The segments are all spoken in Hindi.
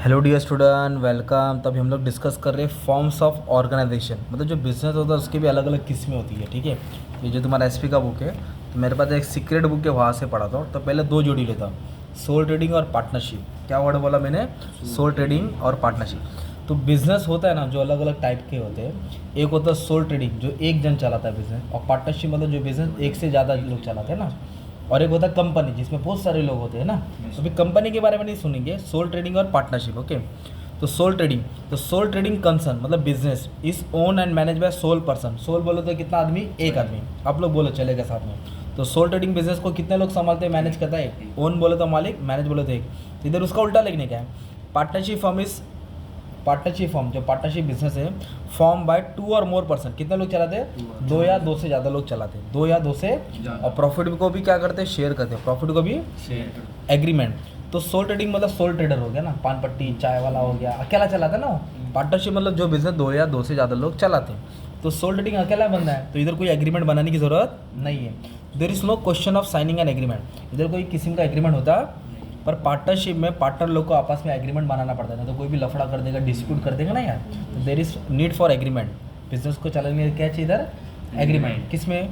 Hello dear student, welcome. तभी हम लोग डिस्कस कर रहे हैं फॉर्म्स ऑफ ऑर्गेनाइजेशन। मतलब जो बिजनेस होता है उसकी भी अलग अलग किस्में होती है। ठीक है, ये जो तुम्हारा एसपी का बुक है, तो मेरे पास एक सीक्रेट बुक है, वहाँ से पढ़ा था। तो पहले दो जोड़ी लेता, सोल ट्रेडिंग और पार्टनरशिप। क्या वर्ड बोला मैंने? सोल ट्रेडिंग और पार्टनरशिप। तो बिजनेस होता है ना, जो अलग अलग टाइप के होते हैं। एक होता है सोल ट्रेडिंग, जो एक जन चलाता है बिजनेस, और पार्टनरशिप मतलब जो बिजनेस एक से ज़्यादा लोग चलाते हैं ना। और एक होता है कंपनी, जिसमें बहुत सारे लोग होते हैं ना। तो अभी कंपनी के बारे में नहीं सुनेंगे, सोल ट्रेडिंग और पार्टनरशिप। ओके, तो सोल ट्रेडिंग कंसर्न मतलब business is own and manage by sole person. Sole बोलो तो कितना आदमी? एक आदमी। आप लोग बोलो, चलेगा साथ में। तो सोल ट्रेडिंग बिजनेस को कितने लोग संभालते हैं, मैनेज करता है? ओन बोले तो मालिक, मैनेज बोले तो एक। तो इधर उसका उल्टा लिखने का है। पार्टनरशिप फॉर्म जो पार्टनरशिप बिजनेस है, फॉर्म बाय 2 और मोर पर्सन। कितने लोग चलाते हैं? 2 या 2 से ज़्यादा लोग चलाते हैं, 2 या 2 से। और प्रॉफिट को भी क्या करते हैं? शेयर करते हैं। प्रॉफिट को भी एग्रीमेंट। तो सोल ट्रेडिंग मतलब सोल ट्रेडर हो गया ना, पान पट्टी चाय वाला हो गया, अकेला चलाता है ना वो। पार्टनरशिप मतलब जो बिजनेस 2 या 2 से ज़्यादा लोग चलाते हैं। तो सोल ट्रेडिंग अकेला बंदा है, तो इधर कोई एग्रीमेंट बनाने की ज़रूरत नहीं है। There is no question of signing an agreement. इधर कोई किस्म का एग्रीमेंट होता, पर पार्टनरशिप में पार्टनर लोग को आपस में एग्रीमेंट बनाना पड़ता है ना। तो कोई भी लफड़ा कर देगा, डिस्प्यूट कर देगा ना यार। तो there is need for agreement. Business को चलाने क्या चाहिए इधर? एग्रीमेंट। किसमें?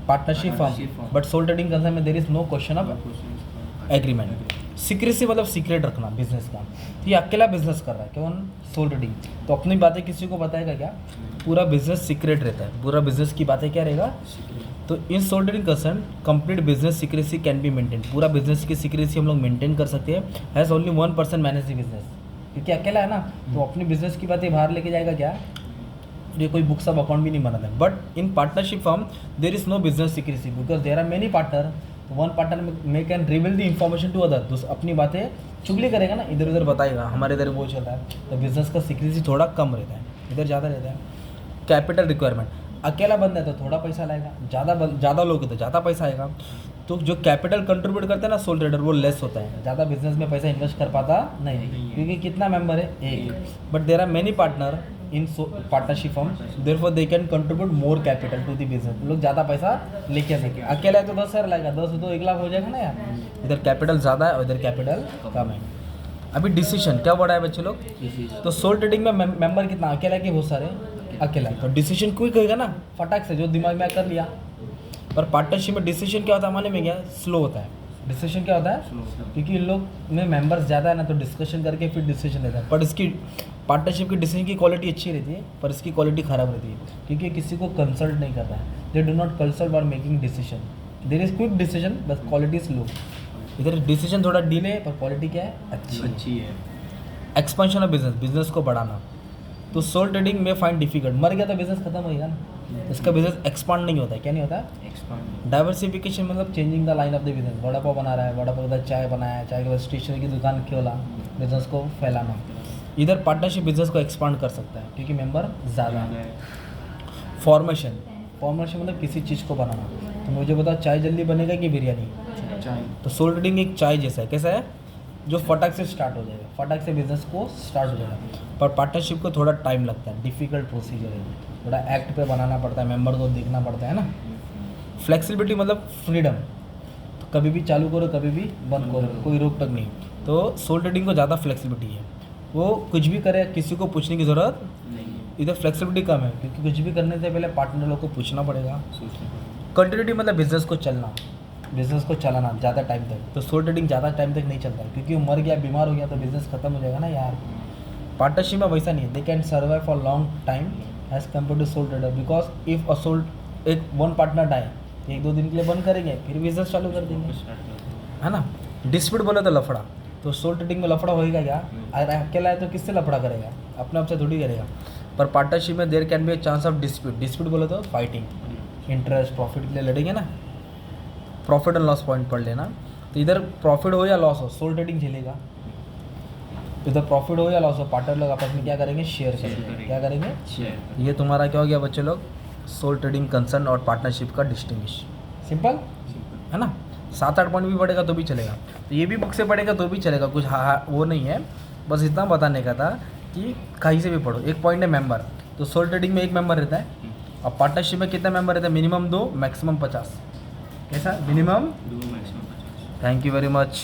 Partnership form. But sole trading concern में there is no question of agreement. Secrecy मतलब सीक्रेट रखना बिजनेस का। तो ये अकेला बिजनेस कर रहा है कौन? Sole trading. तो अपनी बातें किसी को बताएगा क्या? पूरा बिजनेस सीक्रेट रहता है। पूरा बिजनेस की बातें क्या रहेगा? तो in sole trading concern complete business secrecy can be maintain. पूरा बिजनेस की सीक्रेसी हम लोग मेंटेन कर सकते हैं। Has only 1 person manage the business, क्योंकि अकेला है ना। तो अपनी बिजनेस की बातें बाहर लेके जाएगा क्या? ये कोई बुक्स ऑफ अकाउंट भी नहीं बनाता है। But in partnership form there is no business secrecy because there are many partner. One partner में can reveal the information to other. तो अपनी बातें चुगली करेगा ना, इधर उधर बताएगा, हमारे इधर वो चल रहा है। तो बिजनेस का सीक्रेसी थोड़ा कम रहता है, इधर ज़्यादा रहता है। कैपिटल रिक्वायरमेंट, अकेला बंदा है तो थोड़ा पैसा लाएगा, ज़्यादा लोग हैं तो ज़्यादा पैसा आएगा। तो जो कैपिटल कंट्रीब्यूट करते हैं ना सोल ट्रेडर, वो लेस होता है, ज़्यादा बिजनेस में पैसा इन्वेस्ट कर पाता नहीं, क्योंकि कितना मेंबर है? एक। But there are many partner in partnership form, therefore they can contribute more capital to the business. लोग ज़्यादा पैसा लेके आ सके। अकेला है तो 10,000 लाएगा, 10 तो 1 लाख हो जाएगा ना यार। इधर कैपिटल ज़्यादा है और इधर कैपिटल कम है। अभी डिसीजन क्या वर्ड है बच्चे लोग? तो सोल ट्रेडिंग में मेंबर कितना? अकेला के बहुत सारे? अकेला। तो डिसीजन क्विक होगा ना, फटाक से जो दिमाग में कर लिया। पर पार्टनरशिप में डिसीजन क्या होता है माने में? क्या स्लो होता है डिसीजन? क्या होता है? क्योंकि इन लोग में मेंबर्स ज़्यादा है ना, तो डिस्कशन करके फिर डिसीजन लेता है। पर इसकी पार्टनरशिप की डिसीजन की क्वालिटी अच्छी रहती है, पर इसकी क्वालिटी ख़राब रहती है, क्योंकि किसी को कंसल्ट नहीं करता है। They do not consult for making decision. There is quick decision but quality is low. इधर डिसीजन थोड़ा डिले पर क्वालिटी क्या है? अच्छी है। एक्सपेंशन ऑफ बिजनेस को बढ़ाना। तो सोल ट्रेडिंग में फाइंड डिफिकल्ट। मर गया तो बिजनेस खत्म हो गया ना। इसका बिजनेस एक्सपांड नहीं होता है। क्या नहीं होता? एक्सपांड। डाइवर्सिफिकेशन मतलब changing the line of the business. Vada pav बना रहा है, वड़ा पाव के बाद चाय बनाया, चाय के बाद स्टेशनरी की दुकान खोला, बिजनेस को फैलाना। इधर पार्टनरशिप बिजनेस को एक्सपांड कर सकता है क्योंकि मेंबर ज़्यादा है। फॉर्मेशन मतलब किसी चीज़ को बनाना। तो मुझे बताओ, चाय जल्दी बनेगा कि बिरयानी? चाय। तो सोल ट्रेडिंग एक चाय जैसा है। कैसा है? जो फटाक से स्टार्ट हो जाएगा, फटाक से बिजनेस को स्टार्ट हो जाएगा। पर पार्टनरशिप को थोड़ा टाइम लगता है, डिफ़िकल्ट प्रोसीजर है, थोड़ा एक्ट पे बनाना पड़ता है, मेंबर को देखना पड़ता है ना। फ्लेक्सिबिलिटी मतलब फ्रीडम। तो कभी भी चालू करो, कभी भी बंद करो, कोई रोक टोक नहीं। तो सोल ट्रेडिंग को ज़्यादा फ्लेक्सिबिलिटी है, वो कुछ भी करे, किसी को पूछने की ज़रूरत नहीं। इधर फ्लेक्सिबिलिटी कम है, क्योंकि कुछ भी करने से पहले पार्टनर लोग को पूछना पड़ेगा। कंटिन्यूटी मतलब बिजनेस को चलाना ज़्यादा टाइम तक। तो सोल ट्रेडिंग ज़्यादा टाइम तक नहीं चलता, क्योंकि वो मर गया, बीमार हो गया तो बिजनेस खत्म हो जाएगा ना यार। पार्टनरशिप में वैसा नहीं है। They can survive for long time as compare to sole trader, because if a sole एक वन पार्टनर डाए, 1-2 दिन के लिए बंद करेंगे, फिर बिजनेस चालू कर देंगे, है ना। डिस्प्यूट बोले तो लफड़ा। तो सोल ट्रेडिंग में लफड़ा होएगा क्या? अगर अकेला है तो किससे लफड़ा करेगा? अपने आप से थोड़ी करेगा। पर पार्टनरशिप में there can be a chance of dispute बोले तो फाइटिंग, इंटरेस्ट प्रॉफिट के लिए लड़ेंगे ना। प्रॉफिट एंड लॉस पॉइंट पढ़ लेना। तो इधर प्रॉफिट हो या लॉस हो, सोल ट्रेडिंग झेलेगा। तो इधर प्रॉफिट हो या लॉस हो, पार्टनर लोग आपस में क्या करेंगे? शेयर करेंगे। क्या करेंगे? शेयर। ये तुम्हारा क्या हो गया बच्चे लोग? सोल ट्रेडिंग कंसर्न और पार्टनरशिप का डिस्टिंग्विश। सिंपल है ना। 7-8 पॉइंट भी पढ़ेगा तो भी चलेगा, तो ये भी बुक से पढ़ेगा तो भी चलेगा, कुछ वो नहीं है। बस इतना बताने का था कि कहीं से भी पढ़ो। एक पॉइंट है मेंबर। तो सोल ट्रेडिंग में एक मेंबर रहता है, और पार्टनरशिप में कितना मेंबर रहता है? Minimum 2, maximum 50। कैसा? Minimum 2, maximum 50। Thank you very much.